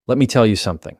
Let me tell you something.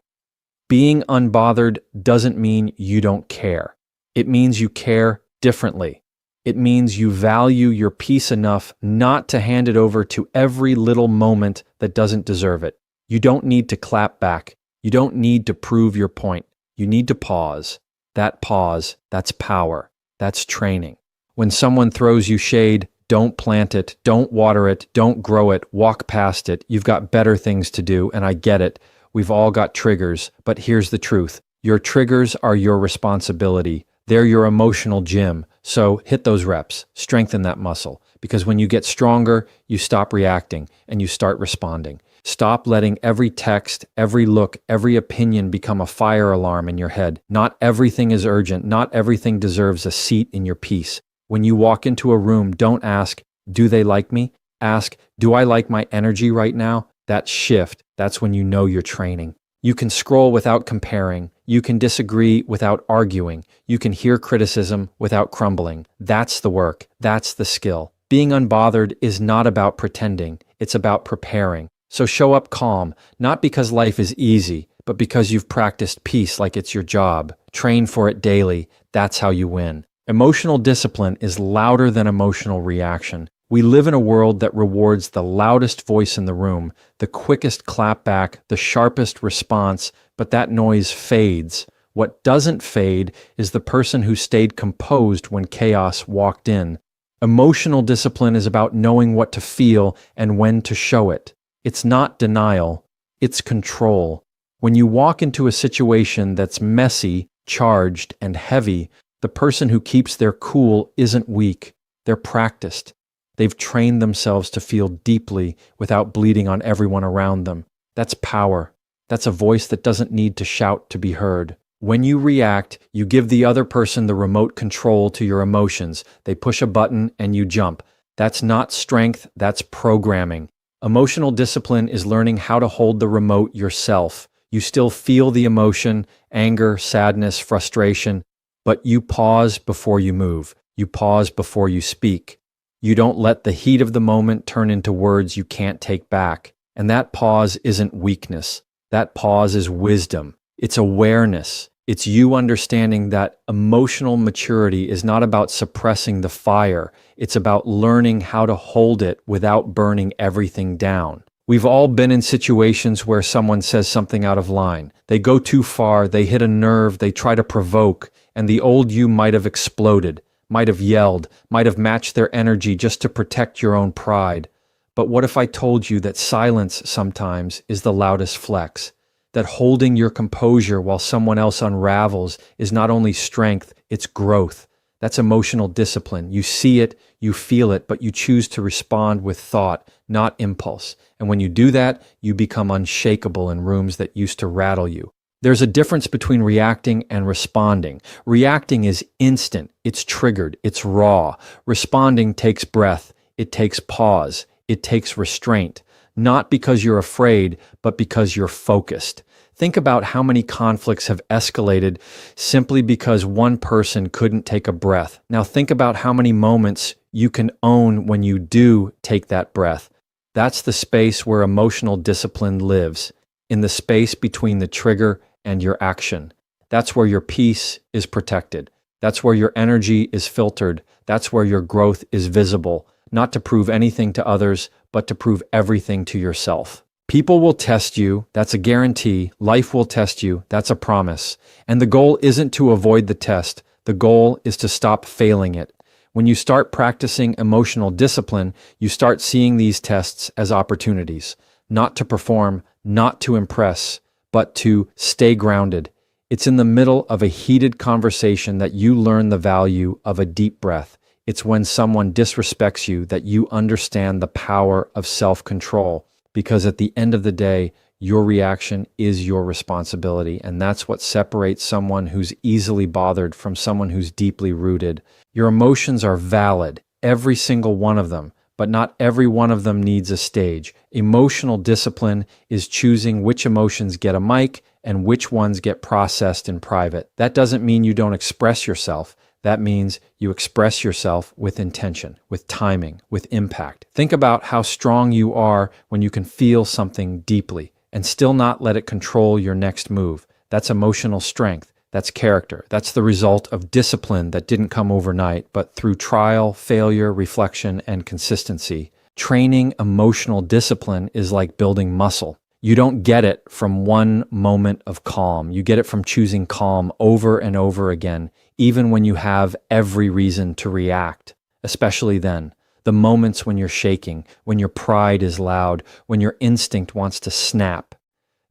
Being unbothered doesn't mean you don't care. It means you care differently. It means you value your peace enough not to hand it over to every little moment that doesn't deserve it. You don't need to clap back. You don't need to prove your point. You need to pause. That pause, that's power. That's training. When someone throws you shade, don't plant it, don't water it, don't grow it, walk past it. You've got better things to do, and I get it. We've all got triggers, but here's the truth. Your triggers are your responsibility. They're your emotional gym. So hit those reps, strengthen that muscle, because when you get stronger, you stop reacting and you start responding. Stop letting every text, every look, every opinion become a fire alarm in your head. Not everything is urgent. Not everything deserves a seat in your peace. When you walk into a room, don't ask, do they like me? Ask, do I like my energy right now? That shift, that's when you know you're training. You can scroll without comparing. You can disagree without arguing. You can hear criticism without crumbling. That's the work. That's the skill. Being unbothered is not about pretending. It's about preparing. So show up calm, not because life is easy, but because you've practiced peace like it's your job. Train for it daily. That's how you win. Emotional discipline is louder than emotional reaction. We live in a world that rewards the loudest voice in the room, the quickest clapback, the sharpest response, but that noise fades. What doesn't fade is the person who stayed composed when chaos walked in. Emotional discipline is about knowing what to feel and when to show it. It's not denial, it's control. When you walk into a situation that's messy, charged, and heavy, the person who keeps their cool isn't weak. They're practiced. They've trained themselves to feel deeply without bleeding on everyone around them. That's power. That's a voice that doesn't need to shout to be heard. When you react, you give the other person the remote control to your emotions. They push a button and you jump. That's not strength, that's programming. Emotional discipline is learning how to hold the remote yourself. You still feel the emotion, anger, sadness, frustration, but you pause before you move. You pause before you speak. You don't let the heat of the moment turn into words you can't take back. And that pause isn't weakness. That pause is wisdom. It's awareness. It's you understanding that emotional maturity is not about suppressing the fire. It's about learning how to hold it without burning everything down. We've all been in situations where someone says something out of line. They go too far, they hit a nerve, they try to provoke, and the old you might have exploded, might have yelled, might have matched their energy just to protect your own pride. But what if I told you that silence sometimes is the loudest flex? That holding your composure while someone else unravels is not only strength, it's growth. That's emotional discipline. You see it, you feel it, but you choose to respond with thought, not impulse. And when you do that, you become unshakable in rooms that used to rattle you. There's a difference between reacting and responding. Reacting is instant, it's triggered, it's raw. Responding takes breath, it takes pause, it takes restraint. Not because you're afraid, but because you're focused. Think about how many conflicts have escalated simply because one person couldn't take a breath. Now think about how many moments you can own when you do take that breath. That's the space where emotional discipline lives, in the space between the trigger and your action. That's where your peace is protected. That's where your energy is filtered. That's where your growth is visible, not to prove anything to others, but to prove everything to yourself. People will test you, that's a guarantee. Life will test you, that's a promise. And the goal isn't to avoid the test. The goal is to stop failing it. When you start practicing emotional discipline, you start seeing these tests as opportunities, not to perform, not to impress, but to stay grounded. It's in the middle of a heated conversation that you learn the value of a deep breath. It's when someone disrespects you that you understand the power of self-control, because at the end of the day, your reaction is your responsibility, and that's what separates someone who's easily bothered from someone who's deeply rooted. Your emotions are valid, every single one of them, but not every one of them needs a stage. Emotional discipline is choosing which emotions get a mic and which ones get processed in private. That doesn't mean you don't express yourself. That means you express yourself with intention, with timing, with impact. Think about how strong you are when you can feel something deeply. and still not let it control your next move. That's emotional strength. That's character. That's the result of discipline that didn't come overnight, but through trial, failure, reflection, and consistency. Training emotional discipline is like building muscle. You don't get it from one moment of calm. You get it from choosing calm over and over again, even when you have every reason to react, especially then. The moments when you're shaking, when your pride is loud, when your instinct wants to snap.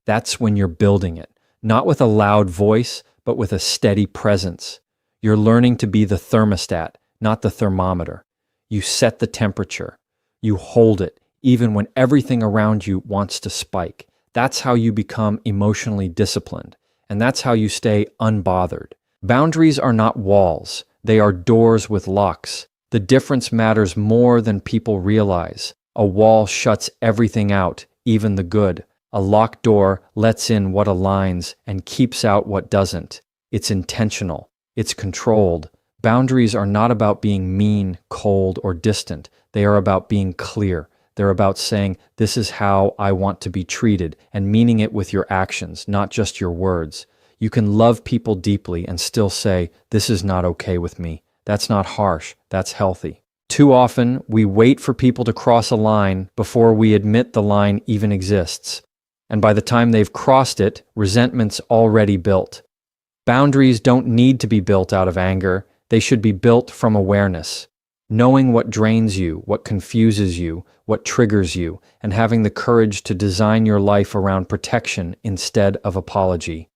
That's when you're building it. Not with a loud voice, but with a steady presence. You're learning to be the thermostat, not the thermometer. You set the temperature. You hold it, even when everything around you wants to spike. That's how you become emotionally disciplined, and that's how you stay unbothered. Boundaries are not walls. They are doors with locks. The difference matters more than people realize. A wall shuts everything out, even the good. A locked door lets in what aligns and keeps out what doesn't. It's intentional. It's controlled. Boundaries are not about being mean, cold, or distant. They are about being clear. They're about saying, this is how I want to be treated, and meaning it with your actions, not just your words. You can love people deeply and still say, this is not okay with me. That's not harsh. That's healthy. Too often, we wait for people to cross a line before we admit the line even exists. And by the time they've crossed it, resentment's already built. Boundaries don't need to be built out of anger. They should be built from awareness. Knowing what drains you, what confuses you, what triggers you, and having the courage to design your life around protection instead of apology.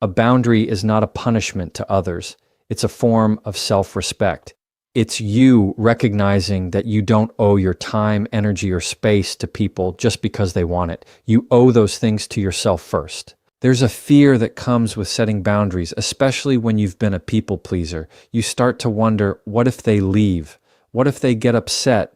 A boundary is not a punishment to others. It's a form of self-respect. It's you recognizing that you don't owe your time, energy, or space to people just because they want it. You owe those things to yourself first. There's a fear that comes with setting boundaries, especially when you've been a people pleaser. You start to wonder, what if they leave? What if they get upset?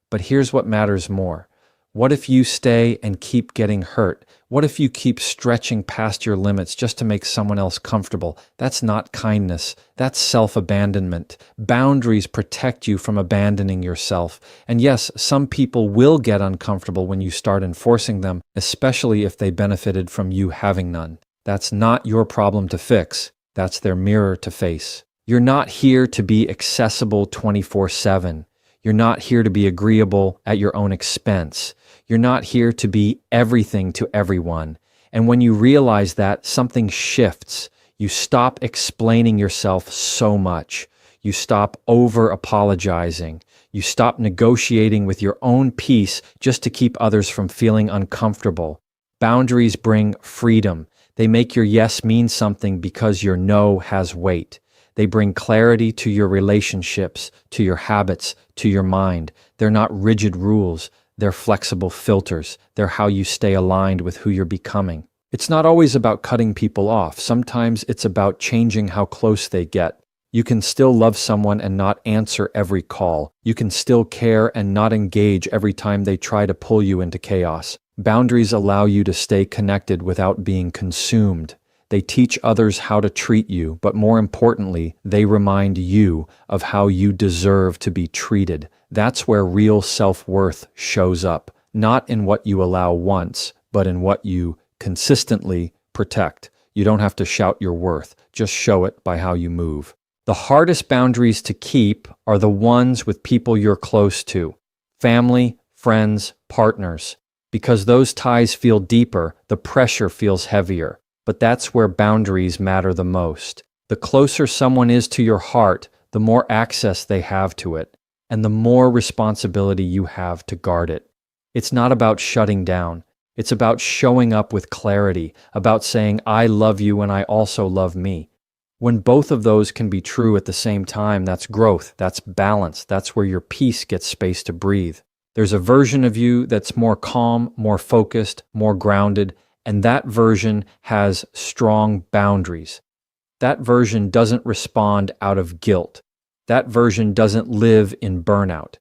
But here's what matters more. What if you stay and keep getting hurt? What if you keep stretching past your limits just to make someone else comfortable? That's not kindness. That's self-abandonment. Boundaries protect you from abandoning yourself. And yes, some people will get uncomfortable when you start enforcing them, especially if they benefited from you having none. That's not your problem to fix. That's their mirror to face. You're not here to be accessible 24/7. You're not here to be agreeable at your own expense. You're not here to be everything to everyone. And when you realize that, something shifts. You stop explaining yourself so much. You stop over-apologizing. You stop negotiating with your own peace just to keep others from feeling uncomfortable. Boundaries bring freedom. They make your yes mean something because your no has weight. They bring clarity to your relationships, to your habits, to your mind. They're not rigid rules. They're flexible filters. They're how you stay aligned with who you're becoming. It's not always about cutting people off. Sometimes it's about changing how close they get. You can still love someone and not answer every call. You can still care and not engage every time they try to pull you into chaos. Boundaries allow you to stay connected without being consumed. They teach others how to treat you, but more importantly, they remind you of how you deserve to be treated. That's where real self-worth shows up, not in what you allow once, but in what you consistently protect. You don't have to shout your worth, just show it by how you move. The hardest boundaries to keep are the ones with people you're close to, family, friends, partners. Because those ties feel deeper, the pressure feels heavier. But that's where boundaries matter the most. The closer someone is to your heart, the more access they have to it, and the more responsibility you have to guard it. It's not about shutting down. It's about showing up with clarity, about saying, I love you and I also love me. When both of those can be true at the same time, that's growth, that's balance, that's where your peace gets space to breathe. There's a version of you that's more calm, more focused, more grounded, and that version has strong boundaries. That version doesn't respond out of guilt. That version doesn't live in burnout.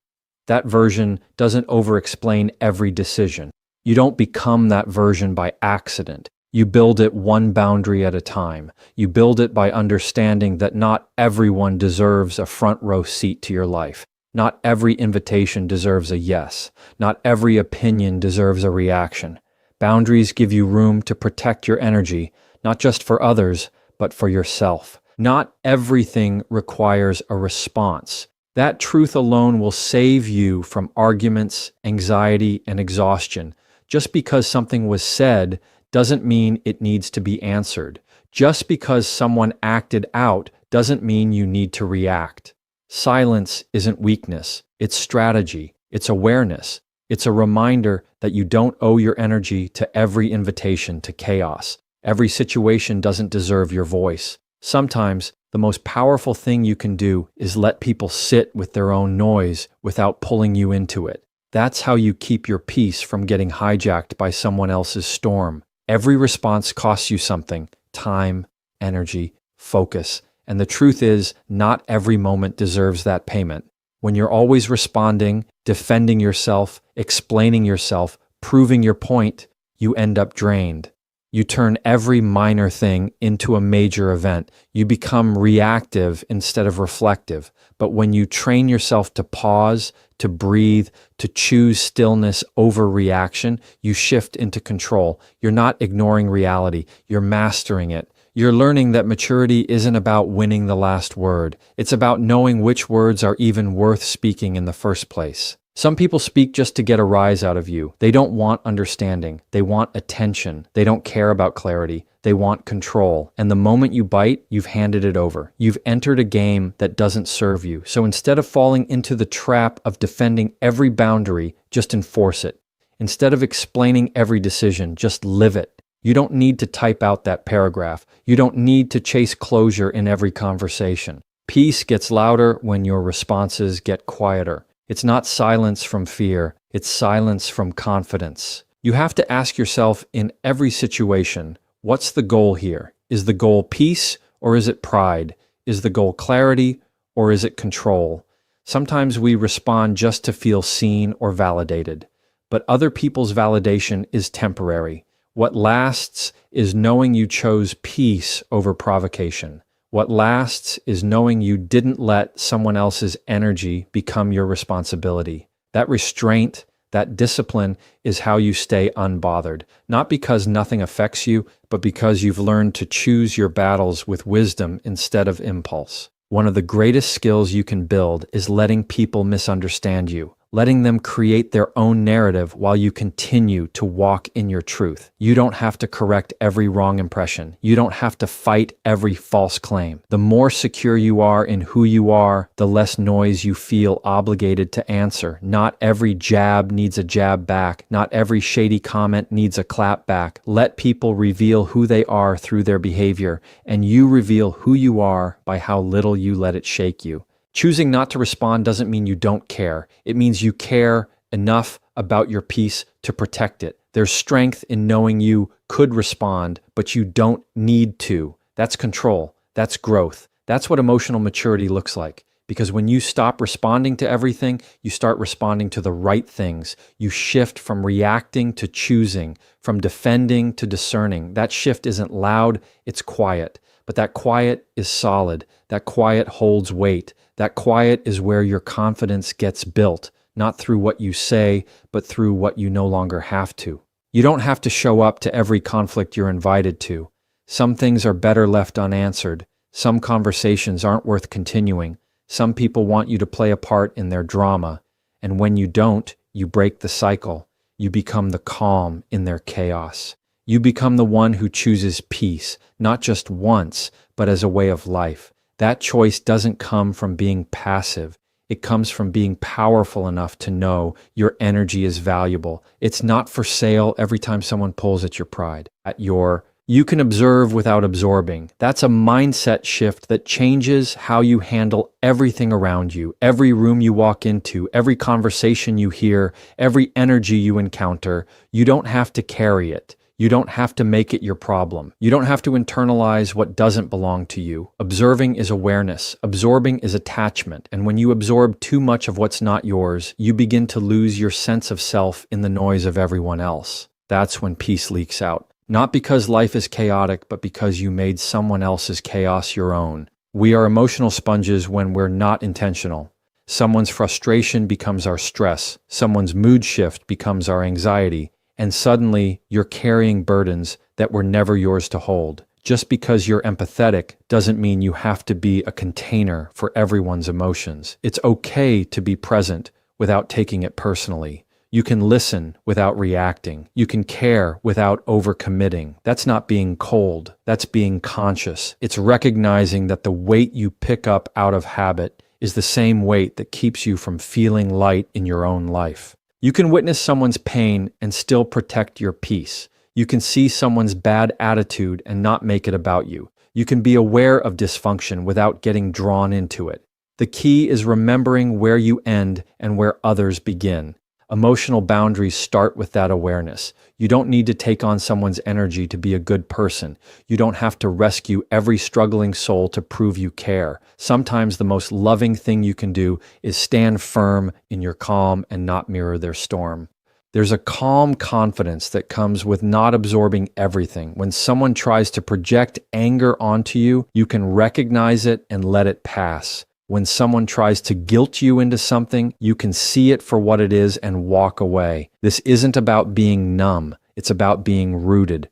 That version doesn't over-explain every decision. You don't become that version by accident. You build it one boundary at a time. You build it by understanding that not everyone deserves a front row seat to your life. Not every invitation deserves a yes. Not every opinion deserves a reaction. Boundaries give you room to protect your energy, not just for others, but for yourself. Not everything requires a response. That truth alone will save you from arguments, anxiety, and exhaustion. Just because something was said doesn't mean it needs to be answered. Just because someone acted out doesn't mean you need to react. Silence isn't weakness, it's strategy, it's awareness. It's a reminder that you don't owe your energy to every invitation to chaos. Every situation doesn't deserve your voice. Sometimes, the most powerful thing you can do is let people sit with their own noise without pulling you into it. That's how you keep your peace from getting hijacked by someone else's storm. Every response costs you something: time, energy, focus. And the truth is, not every moment deserves that payment. When you're always responding, defending yourself, explaining yourself, proving your point, you end up drained. You turn every minor thing into a major event. You become reactive instead of reflective. But when you train yourself to pause, to breathe, to choose stillness over reaction, you shift into control. You're not ignoring reality, you're mastering it. You're learning that maturity isn't about winning the last word. It's about knowing which words are even worth speaking in the first place. Some people speak just to get a rise out of you. They don't want understanding. They want attention. They don't care about clarity. They want control. And the moment you bite, you've handed it over. You've entered a game that doesn't serve you. So instead of falling into the trap of defending every boundary, just enforce it. Instead of explaining every decision, just live it. You don't need to type out that paragraph. You don't need to chase closure in every conversation. Peace gets louder when your responses get quieter. It's not silence from fear, it's silence from confidence. You have to ask yourself in every situation, what's the goal here? Is the goal peace or is it pride? Is the goal clarity or is it control? Sometimes we respond just to feel seen or validated, but other people's validation is temporary. What lasts is knowing you chose peace over provocation. What lasts is knowing you didn't let someone else's energy become your responsibility. That restraint, that discipline is how you stay unbothered, not because nothing affects you, but because you've learned to choose your battles with wisdom instead of impulse. One of the greatest skills you can build is letting people misunderstand you, letting them create their own narrative while you continue to walk in your truth. You don't have to correct every wrong impression. You don't have to fight every false claim. The more secure you are in who you are, the less noise you feel obligated to answer. Not every jab needs a jab back. Not every shady comment needs a clap back. Let people reveal who they are through their behavior, and you reveal who you are by how little you let it shake you. Choosing not to respond doesn't mean you don't care. It means you care enough about your peace to protect it. There's strength in knowing you could respond, but you don't need to. That's control. That's growth. That's what emotional maturity looks like. Because when you stop responding to everything, you start responding to the right things. You shift from reacting to choosing, from defending to discerning. That shift isn't loud, it's quiet. But that quiet is solid. That quiet holds weight. That quiet is where your confidence gets built, not through what you say, but through what you no longer have to. You don't have to show up to every conflict you're invited to. Some things are better left unanswered. Some conversations aren't worth continuing. Some people want you to play a part in their drama. And when you don't, you break the cycle. You become the calm in their chaos. You become the one who chooses peace, not just once, but as a way of life. That choice doesn't come from being passive. It comes from being powerful enough to know your energy is valuable. It's not for sale every time someone pulls at your pride, you can observe without absorbing. That's a mindset shift that changes how you handle everything around you, every room you walk into, every conversation you hear, every energy you encounter. You don't have to carry it. You don't have to make it your problem. You don't have to internalize what doesn't belong to you. Observing is awareness. Absorbing is attachment. And when you absorb too much of what's not yours, you begin to lose your sense of self in the noise of everyone else. That's when peace leaks out. Not because life is chaotic, but because you made someone else's chaos your own. We are emotional sponges when we're not intentional. Someone's frustration becomes our stress. Someone's mood shift becomes our anxiety. and suddenly you're carrying burdens that were never yours to hold. Just because you're empathetic doesn't mean you have to be a container for everyone's emotions. It's okay to be present without taking it personally. You can listen without reacting. You can care without overcommitting. That's not being cold. That's being conscious. It's recognizing that the weight you pick up out of habit is the same weight that keeps you from feeling light in your own life. You can witness someone's pain and still protect your peace. You can see someone's bad attitude and not make it about you. You can be aware of dysfunction without getting drawn into it. The key is remembering where you end and where others begin. Emotional boundaries start with that awareness. You don't need to take on someone's energy to be a good person. You don't have to rescue every struggling soul to prove you care. Sometimes the most loving thing you can do is stand firm in your calm and not mirror their storm. There's a calm confidence that comes with not absorbing everything. When someone tries to project anger onto you, you can recognize it and let it pass. When someone tries to guilt you into something, you can see it for what it is and walk away. This isn't about being numb. It's about being rooted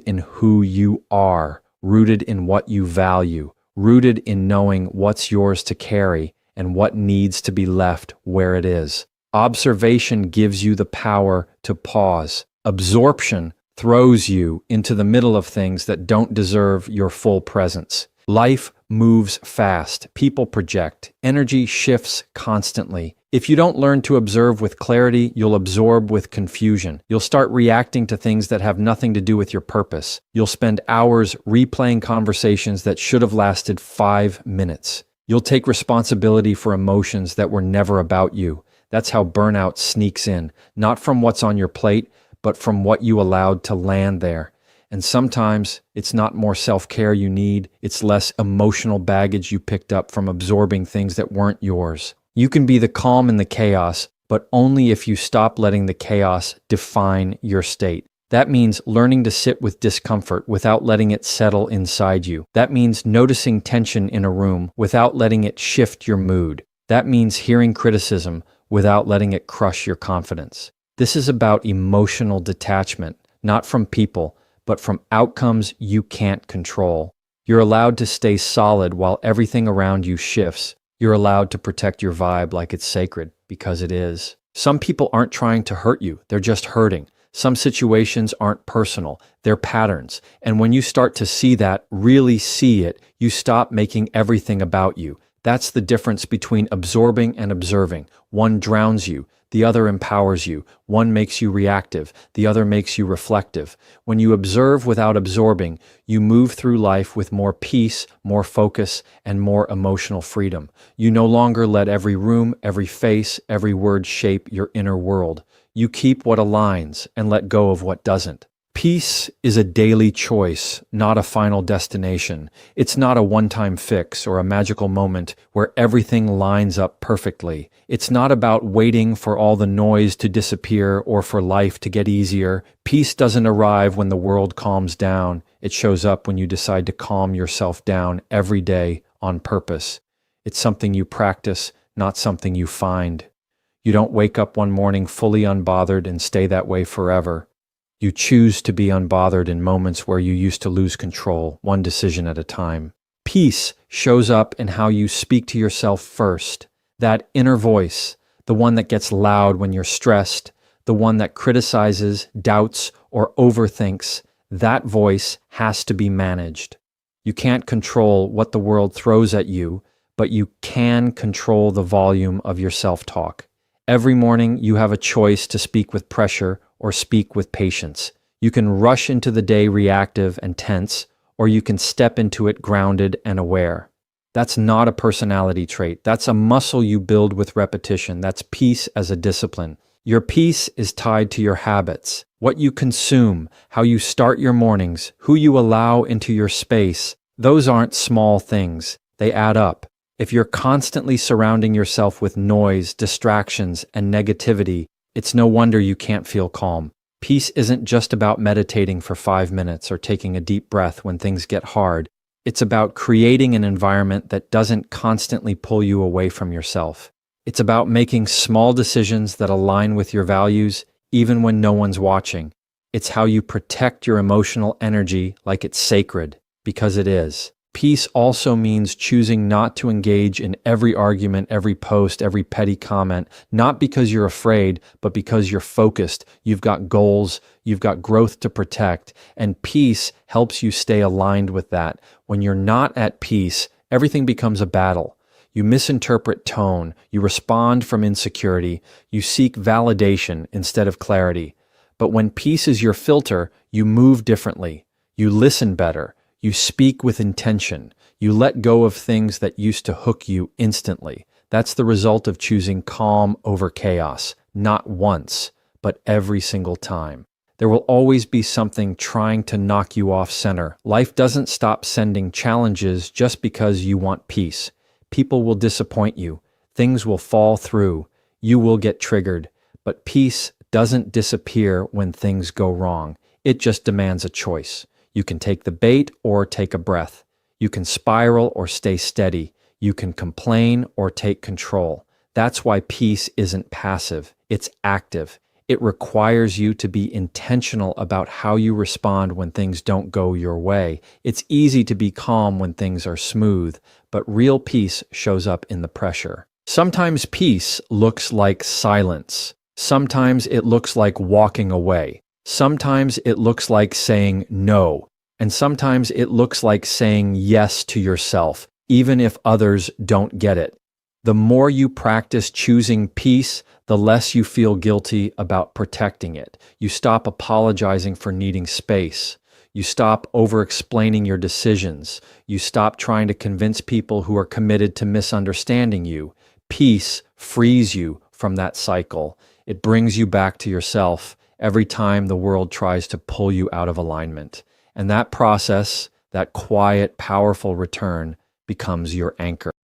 in who you are, rooted in what you value, rooted in knowing what's yours to carry and what needs to be left where it is. Observation gives you the power to pause. Absorption throws you into the middle of things that don't deserve your full presence. Life moves fast. People project. Energy shifts constantly. If you don't learn to observe with clarity, you'll absorb with confusion. You'll start reacting to things that have nothing to do with your purpose. You'll spend hours replaying conversations that should have lasted 5 minutes. You'll take responsibility for emotions that were never about you. That's how burnout sneaks in, not from what's on your plate, but from what you allowed to land there. And sometimes it's not more self-care you need, it's less emotional baggage you picked up from absorbing things that weren't yours. You can be the calm in the chaos, but only if you stop letting the chaos define your state. That means learning to sit with discomfort without letting it settle inside you. That means noticing tension in a room without letting it shift your mood. That means hearing criticism without letting it crush your confidence. This is about emotional detachment, not from people, but from outcomes you can't control. You're allowed to stay solid while everything around you shifts. You're allowed to protect your vibe like it's sacred, because it is. Some people aren't trying to hurt you, they're just hurting. Some situations aren't personal, they're patterns. And when you start to see that, really see it, you stop making everything about you. That's the difference between absorbing and observing. One drowns you, the other empowers you. One makes you reactive, the other makes you reflective. When you observe without absorbing, you move through life with more peace, more focus, and more emotional freedom. You no longer let every room, every face, every word shape your inner world. You keep what aligns and let go of what doesn't. Peace is a daily choice, not a final destination. It's not a one-time fix or a magical moment where everything lines up perfectly. It's not about waiting for all the noise to disappear or for life to get easier. Peace doesn't arrive when the world calms down. It shows up when you decide to calm yourself down every day on purpose. It's something you practice, not something you find. You don't wake up one morning fully unbothered and stay that way forever. You choose to be unbothered in moments where you used to lose control, one decision at a time. Peace shows up in how you speak to yourself first. That inner voice, the one that gets loud when you're stressed, the one that criticizes, doubts, or overthinks, that voice has to be managed. You can't control what the world throws at you, but you can control the volume of your self-talk. Every morning, you have a choice to speak with pressure or speak with patience. You can rush into the day reactive and tense, or you can step into it grounded and aware. That's not a personality trait. That's a muscle you build with repetition. That's peace as a discipline. Your peace is tied to your habits, what you consume, how you start your mornings, who you allow into your space. Those aren't small things. They add up. If you're constantly surrounding yourself with noise, distractions, and negativity, it's no wonder you can't feel calm. Peace isn't just about meditating for 5 minutes or taking a deep breath when things get hard. It's about creating an environment that doesn't constantly pull you away from yourself. It's about making small decisions that align with your values, even when no one's watching. It's how you protect your emotional energy like it's sacred, because it is. Peace also means choosing not to engage in every argument, every post, every petty comment, not because you're afraid, but because you're focused. You've got goals, you've got growth to protect, and peace helps you stay aligned with that. When you're not at peace, everything becomes a battle. You misinterpret tone, you respond from insecurity, you seek validation instead of clarity. But when peace is your filter, you move differently, you listen better, you speak with intention. You let go of things that used to hook you instantly. That's the result of choosing calm over chaos, not once, but every single time. There will always be something trying to knock you off center. Life doesn't stop sending challenges just because you want peace. People will disappoint you. Things will fall through. You will get triggered. But peace doesn't disappear when things go wrong. It just demands a choice. You can take the bait or take a breath. You can spiral or stay steady. You can complain or take control. That's why peace isn't passive. It's active. It requires you to be intentional about how you respond when things don't go your way. It's easy to be calm when things are smooth, but real peace shows up in the pressure. Sometimes peace looks like silence. Sometimes it looks like walking away. Sometimes it looks like saying no, and sometimes it looks like saying yes to yourself, even if others don't get it. The more you practice choosing peace, the less you feel guilty about protecting it. You stop apologizing for needing space. You stop over-explaining your decisions. You stop trying to convince people who are committed to misunderstanding you. Peace frees you from that cycle. It brings you back to yourself every time the world tries to pull you out of alignment. And that process, that quiet, powerful return, becomes your anchor.